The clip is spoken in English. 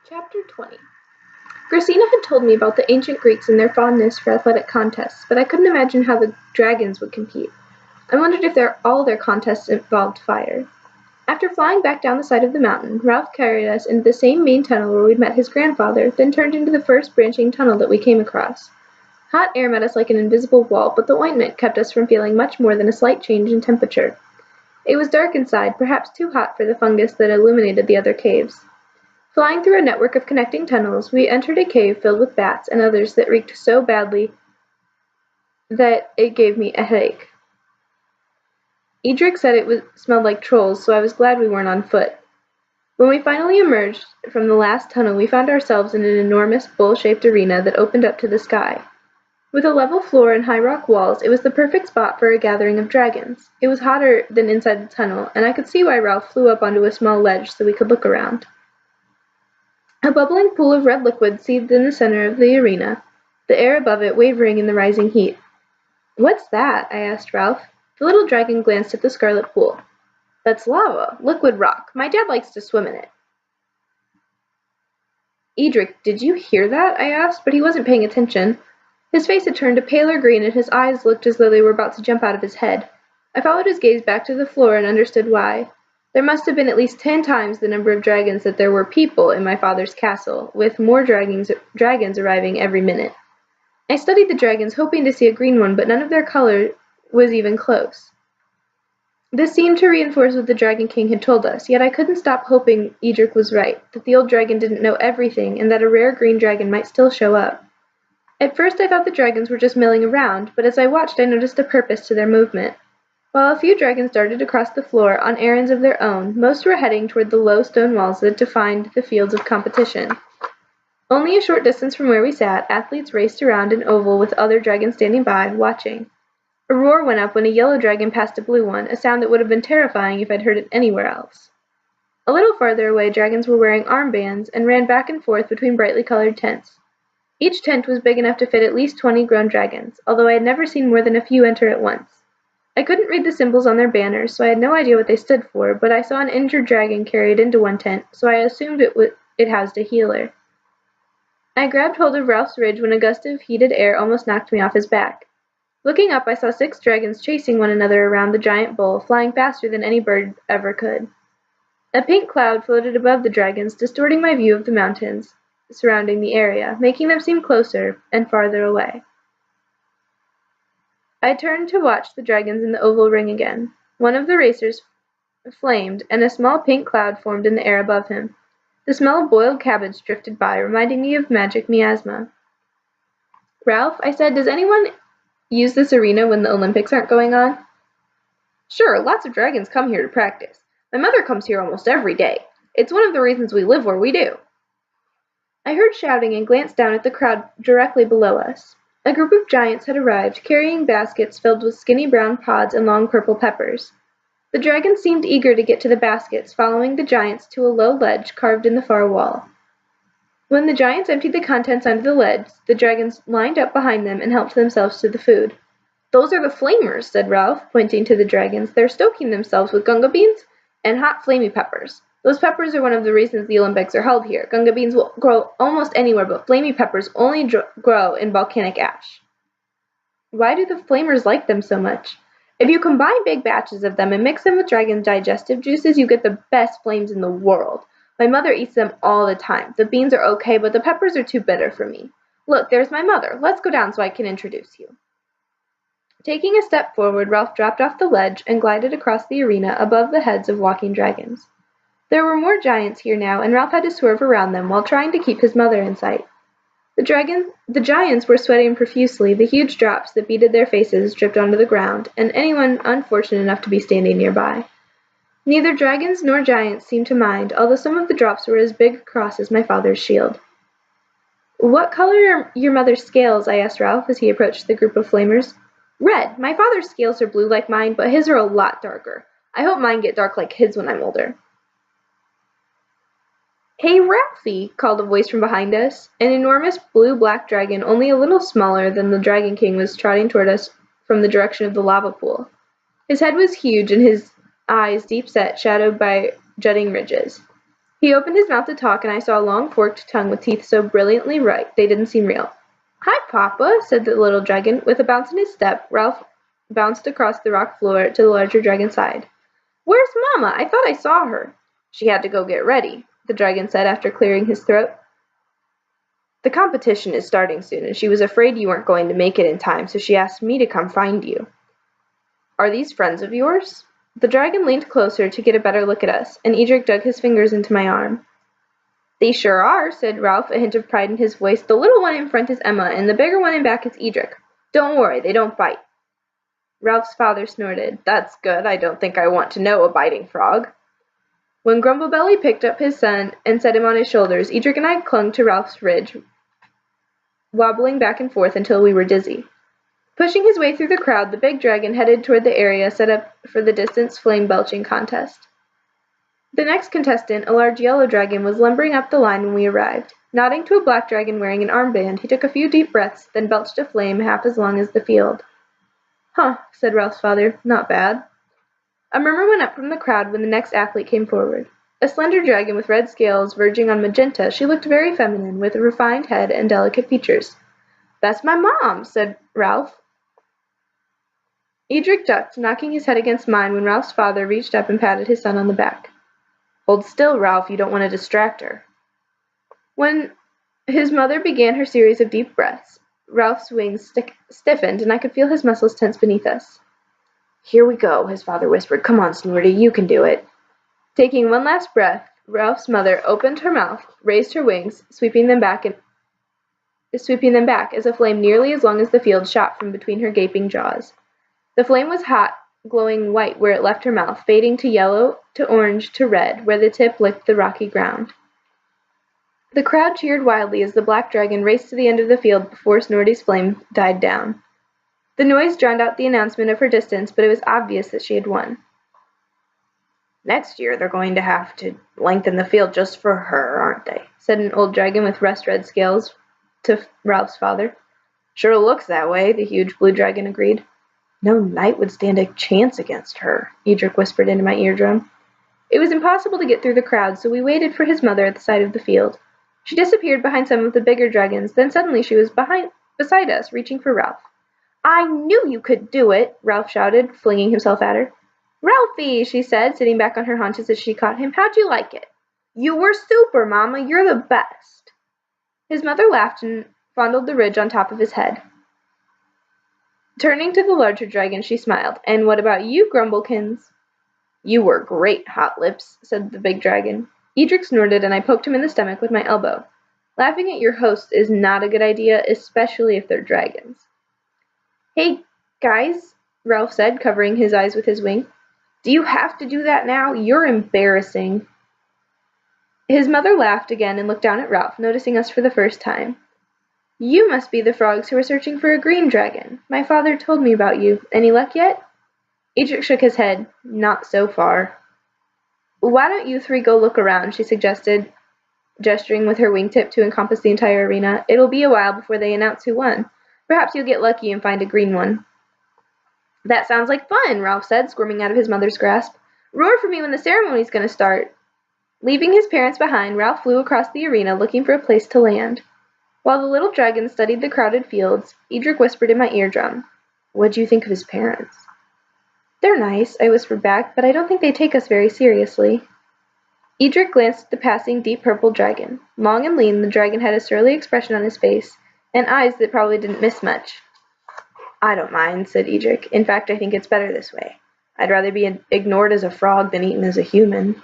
Chapter 20. Grassina had told me about the ancient Greeks and their fondness for athletic contests, but I couldn't imagine how the dragons would compete. I wondered if all their contests involved fire. After flying back down the side of the mountain, Ralph carried us into the same main tunnel where we'd met his grandfather, then turned into the first branching tunnel that we came across. Hot air met us like an invisible wall, but the ointment kept us from feeling much more than a slight change in temperature. It was dark inside, perhaps too hot for the fungus that illuminated the other caves. Flying through a network of connecting tunnels, we entered a cave filled with bats and others that reeked so badly that it gave me a headache. Edric said it smelled like trolls, so I was glad we weren't on foot. When we finally emerged from the last tunnel, we found ourselves in an enormous bowl-shaped arena that opened up to the sky. With a level floor and high rock walls, it was the perfect spot for a gathering of dragons. It was hotter than inside the tunnel, and I could see why Ralph flew up onto a small ledge so we could look around. A bubbling pool of red liquid seethed in the center of the arena, the air above it wavering in the rising heat. "What's that?" I asked Ralph. The little dragon glanced at the scarlet pool. "That's lava, liquid rock. My dad likes to swim in it." "Edric, did you hear that?" I asked, but he wasn't paying attention. His face had turned a paler green and his eyes looked as though they were about to jump out of his head. I followed his gaze back to the floor and understood why. There must have been at least 10 times the number of dragons that there were people in my father's castle, with more dragons arriving every minute. I studied the dragons, hoping to see a green one, but none of their color was even close. This seemed to reinforce what the Dragon King had told us, yet I couldn't stop hoping Edric was right, that the old dragon didn't know everything, and that a rare green dragon might still show up. At first I thought the dragons were just milling around, but as I watched I noticed a purpose to their movement. While a few dragons darted across the floor on errands of their own, most were heading toward the low stone walls that defined the fields of competition. Only a short distance from where we sat, athletes raced around an oval with other dragons standing by, watching. A roar went up when a yellow dragon passed a blue one, a sound that would have been terrifying if I'd heard it anywhere else. A little farther away, dragons were wearing armbands and ran back and forth between brightly colored tents. Each tent was big enough to fit at least 20 grown dragons, although I had never seen more than a few enter at once. I couldn't read the symbols on their banners, so I had no idea what they stood for, but I saw an injured dragon carried into one tent, so I assumed it housed a healer. I grabbed hold of Ralph's ridge when a gust of heated air almost knocked me off his back. Looking up, I saw 6 dragons chasing one another around the giant bowl, flying faster than any bird ever could. A pink cloud floated above the dragons, distorting my view of the mountains surrounding the area, making them seem closer and farther away. I turned to watch the dragons in the oval ring again. One of the racers flamed, and a small pink cloud formed in the air above him. The smell of boiled cabbage drifted by, reminding me of magic miasma. "Ralph," I said, "does anyone use this arena when the Olympics aren't going on?" "Sure, lots of dragons come here to practice. My mother comes here almost every day. It's one of the reasons we live where we do." I heard shouting and glanced down at the crowd directly below us. A group of giants had arrived, carrying baskets filled with skinny brown pods and long purple peppers. The dragons seemed eager to get to the baskets, following the giants to a low ledge carved in the far wall. When the giants emptied the contents onto the ledge, the dragons lined up behind them and helped themselves to the food. "Those are the flamers," said Ralph, pointing to the dragons. "They're stoking themselves with gunga beans and hot flamey peppers. Those peppers are one of the reasons the Olympics are held here. Gunga beans will grow almost anywhere, but flamey peppers only grow in volcanic ash." "Why do the flamers like them so much?" "If you combine big batches of them and mix them with dragon digestive juices, you get the best flames in the world. My mother eats them all the time. The beans are okay, but the peppers are too bitter for me. Look, there's my mother. Let's go down so I can introduce you." Taking a step forward, Ralph dropped off the ledge and glided across the arena above the heads of walking dragons. There were more giants here now, and Ralph had to swerve around them while trying to keep his mother in sight. The giants were sweating profusely, the huge drops that beaded their faces dripped onto the ground, and anyone unfortunate enough to be standing nearby. Neither dragons nor giants seemed to mind, although some of the drops were as big across as my father's shield. "What color are your mother's scales?" I asked Ralph as he approached the group of flamers. "Red. My father's scales are blue like mine, but his are a lot darker. I hope mine get dark like his when I'm older." "Hey, Ralphie!" called a voice from behind us. An enormous blue-black dragon, only a little smaller than the Dragon King, was trotting toward us from the direction of the lava pool. His head was huge and his eyes deep-set, shadowed by jutting ridges. He opened his mouth to talk, and I saw a long forked tongue with teeth so brilliantly bright they didn't seem real. "Hi, Papa," said the little dragon. With a bounce in his step, Ralph bounced across the rock floor to the larger dragon's side. "Where's Mamma? I thought I saw her." "She had to go get ready," the dragon said after clearing his throat. "The competition is starting soon, and she was afraid you weren't going to make it in time, so she asked me to come find you." "Are these friends of yours?" The dragon leaned closer to get a better look at us, and Edric dug his fingers into my arm. "They sure are," said Ralph, a hint of pride in his voice. "The little one in front is Emma, and the bigger one in back is Edric. Don't worry, they don't bite." Ralph's father snorted. "That's good. I don't think I want to know a biting frog." When Grumblebelly picked up his son and set him on his shoulders, Edric and I clung to Ralph's ridge, wobbling back and forth until we were dizzy. Pushing his way through the crowd, the big dragon headed toward the area set up for the distance flame-belching contest. The next contestant, a large yellow dragon, was lumbering up the line when we arrived. Nodding to a black dragon wearing an armband, he took a few deep breaths, then belched a flame half as long as the field. "Huh," said Ralph's father. "Not bad." A murmur went up from the crowd when the next athlete came forward. A slender dragon with red scales verging on magenta, she looked very feminine, with a refined head and delicate features. "That's my mom," said Ralph. Edric ducked, knocking his head against mine when Ralph's father reached up and patted his son on the back. "Hold still, Ralph, you don't want to distract her." When his mother began her series of deep breaths, Ralph's wings stiffened, and I could feel his muscles tense beneath us. "Here we go," his father whispered. "Come on, Snorty, you can do it." Taking one last breath, Ralph's mother opened her mouth, raised her wings, sweeping them back as a flame nearly as long as the field shot from between her gaping jaws. The flame was hot, glowing white where it left her mouth, fading to yellow, to orange, to red, where the tip licked the rocky ground. The crowd cheered wildly as the black dragon raced to the end of the field before Snorty's flame died down. The noise drowned out the announcement of her distance, but it was obvious that she had won. "Next year they're going to have to lengthen the field just for her, aren't they?" said an old dragon with rust-red scales to Ralph's father. "Sure looks that way," the huge blue dragon agreed. "No knight would stand a chance against her," Edric whispered into my eardrum. It was impossible to get through the crowd, so we waited for his mother at the side of the field. She disappeared behind some of the bigger dragons, then suddenly she was beside us, reaching for Ralph. "I knew you could do it!" Ralph shouted, flinging himself at her. "Ralphie," she said, sitting back on her haunches as she caught him. "How'd you like it?" "You were super, Mama. You're the best." His mother laughed and fondled the ridge on top of his head. Turning to the larger dragon, she smiled. "And what about you, Grumblekins?" "You were great, Hot Lips," said the big dragon. Edric snorted, and I poked him in the stomach with my elbow. Laughing at your hosts is not a good idea, especially if they're dragons. "Hey, guys," Ralph said, covering his eyes with his wing. "Do you have to do that now? You're embarrassing." His mother laughed again and looked down at Ralph, noticing us for the first time. "You must be the frogs who are searching for a green dragon. My father told me about you. Any luck yet?" Edric shook his head. "Not so far." "Why don't you three go look around?" she suggested, gesturing with her wingtip to encompass the entire arena. "It'll be a while before they announce who won. Perhaps you'll get lucky and find a green one." "That sounds like fun," Ralph said, squirming out of his mother's grasp. "Roar for me when the ceremony's going to start." Leaving his parents behind, Ralph flew across the arena looking for a place to land. While the little dragon studied the crowded fields, Edric whispered in my eardrum, "What'd you think of his parents?" "They're nice," I whispered back, "but I don't think they take us very seriously." Edric glanced at the passing deep purple dragon. Long and lean, the dragon had a surly expression on his face, and eyes that probably didn't miss much. "I don't mind," said Edric. "In fact, I think it's better this way. I'd rather be ignored as a frog than eaten as a human."